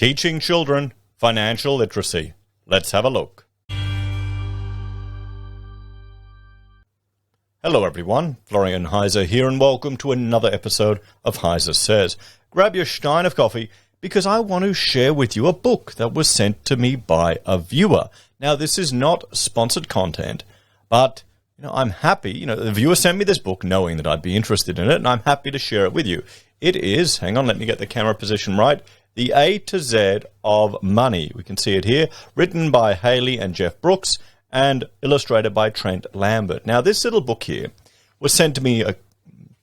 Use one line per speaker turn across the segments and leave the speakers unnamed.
Teaching Children Financial Literacy. Let's have a look. Hello everyone, Florian.heise here, and welcome to another episode of HeiseSays. Grab your stein of coffee because I want to share with you a book that was sent to me by a viewer. Now, this is not sponsored content, but I'm happy. The viewer sent me this book knowing that I'd be interested in it, and I'm happy to share it with you. It is, hang on, let me get the camera position right, The A to Z of Money. We can see it here, written by Haley and Jeff Brooks and illustrated by Trent Lambert. Now, this little book here was sent to me a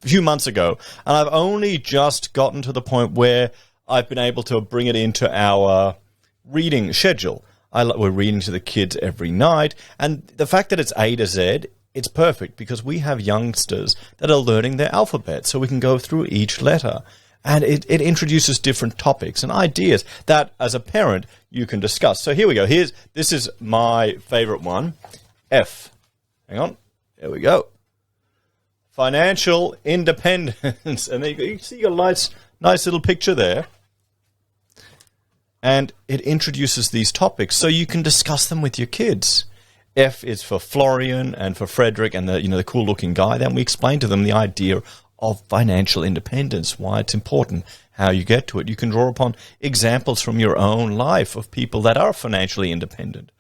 few months ago, and I've only just gotten to the point where I've been able to bring it into our reading schedule. We're reading to the kids every night, and the fact that it's A to Z, it's perfect because we have youngsters that are learning their alphabet, so we can go through each letter. And it introduces different topics and ideas that, as a parent, you can discuss. So here we go. This is my favorite one, F. Hang on. There we go. Financial independence. And there you see a nice little picture there. And it introduces these topics so you can discuss them with your kids. F is for Florian and for Frederick and the cool-looking guy. Then we explain to them the idea of financial independence, why it's important, how you get to it. You can draw upon examples from your own life of people that are financially independent,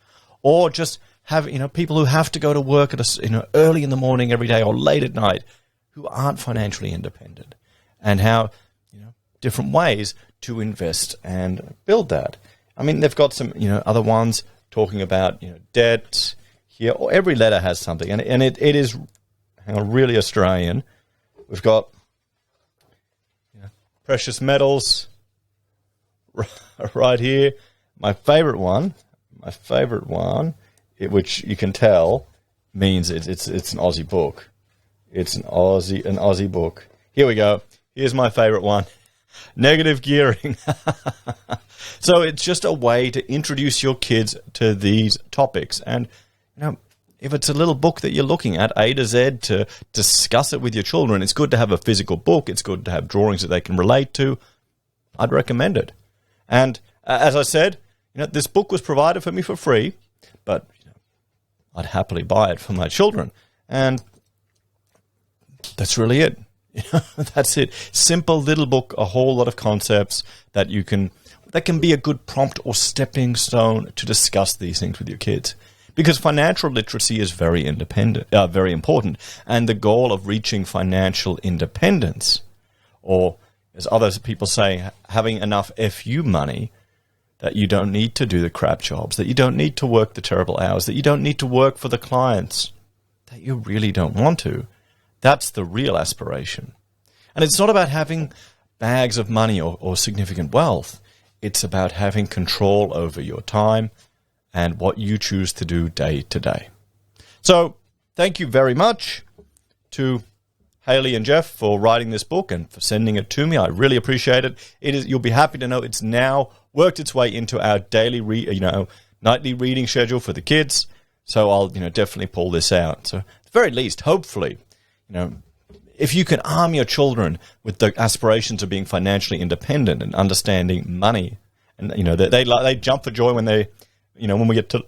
or just have people who have to go to work at early in the morning every day or late at night who aren't financially independent, and how different ways to invest and build that. I mean, they've got some other ones talking about debt here. Every letter has something, and it is really Australian. We've got precious metals right here. My favorite one, which you can tell means it's an Aussie book. It's an Aussie book. Here we go. Here's my favorite one. Negative gearing. So it's just a way to introduce your kids to these topics. And, if it's a little book that you're looking at, A to Z, to discuss it with your children, it's good to have a physical book. It's good to have drawings that they can relate to. I'd recommend it. And as I said, this book was provided for me for free, but I'd happily buy it for my children. And that's really it. That's it. Simple little book, a whole lot of concepts that can be a good prompt or stepping stone to discuss these things with your kids. Because financial literacy is very important, and the goal of reaching financial independence, or as other people say, having enough FU money that you don't need to do the crap jobs, that you don't need to work the terrible hours, that you don't need to work for the clients that you really don't want to. That's the real aspiration. And it's not about having bags of money or significant wealth. It's about having control over your time and what you choose to do day to day. So thank you very much to Haley and Jeff for writing this book and for sending it to me. I really appreciate it. You'll be happy to know it's now worked its way into our daily, nightly reading schedule for the kids. So I'll, definitely pull this out. So at the very least, hopefully, if you can arm your children with the aspirations of being financially independent and understanding money, and they jump for joy when when we get to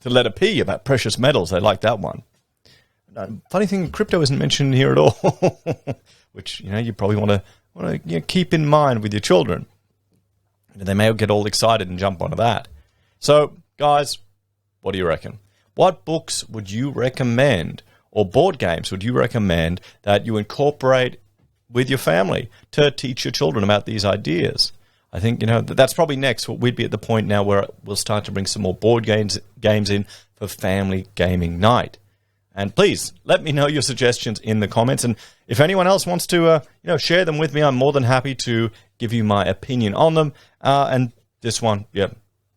letter P about precious metals. They like that one. Funny thing, crypto isn't mentioned here at all, which you probably want to keep in mind with your children. They may get all excited and jump onto that. So, guys, what do you reckon? What books would you recommend, or board games would you recommend that you incorporate with your family to teach your children about these ideas? I think, that's probably next. We'd be at the point now where we'll start to bring some more board games in for family gaming night. And please, let me know your suggestions in the comments. And if anyone else wants to, share them with me, I'm more than happy to give you my opinion on them. And this one,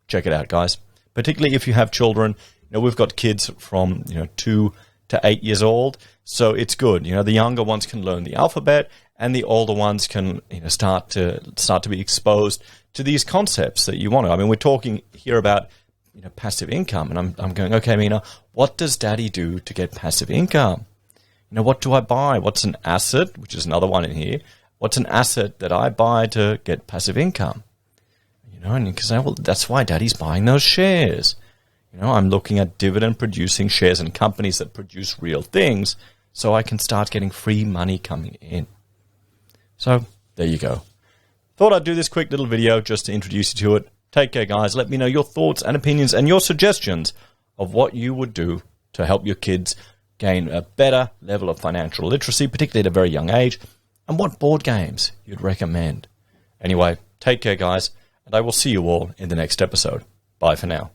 check it out, guys. Particularly if you have children. We've got kids from, 2 to 8 years old. So it's good. The younger ones can learn the alphabet, and the older ones can start to be exposed to these concepts that you want to. I mean, we're talking here about passive income, and I'm going, okay, Mina, what does Daddy do to get passive income? What do I buy? What's an asset? Which is another one in here. What's an asset that I buy to get passive income? and you can say, well, that's why Daddy's buying those shares. I'm looking at dividend-producing shares in companies that produce real things so I can start getting free money coming in. So there you go. Thought I'd do this quick little video just to introduce you to it. Take care, guys. Let me know your thoughts and opinions and your suggestions of what you would do to help your kids gain a better level of financial literacy, particularly at a very young age, and what board games you'd recommend. Anyway, take care, guys, and I will see you all in the next episode. Bye for now.